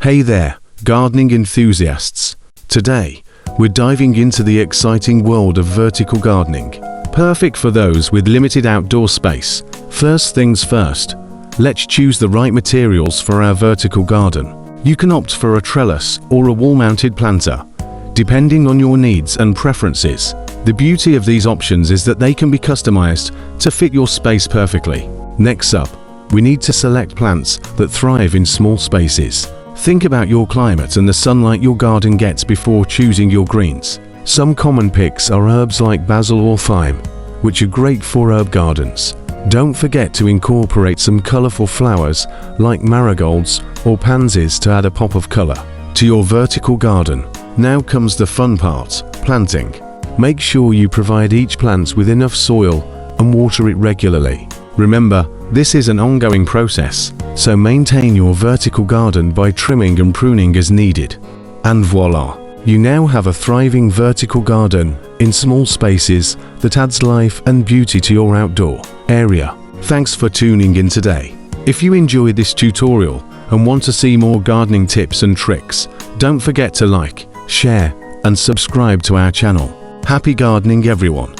Hey there, gardening enthusiasts. Today, we're diving into the exciting world of vertical gardening, perfect for those with limited outdoor space. First things first, let's choose the right materials for our vertical garden. You can opt for a trellis or a wall-mounted planter, depending on your needs and preferences. The beauty of these options is that they can be customized to fit your space perfectly. Next up, we need to select plants that thrive in small spaces. Think about your climate and the sunlight your garden gets before choosing your greens. Some common picks are herbs like basil or thyme, which are great for herb gardens. Don't forget to incorporate some colorful flowers like marigolds or pansies to add a pop of color to your vertical garden. Now comes the fun part, planting. Make sure you provide each plant with enough soil and water it regularly. Remember, this is an ongoing process, so maintain your vertical garden by trimming and pruning as needed. And voila! You now have a thriving vertical garden in small spaces that adds life and beauty to your outdoor area. Thanks for tuning in today. If you enjoyed this tutorial and want to see more gardening tips and tricks, don't forget to like, share, and subscribe to our channel. Happy gardening, everyone!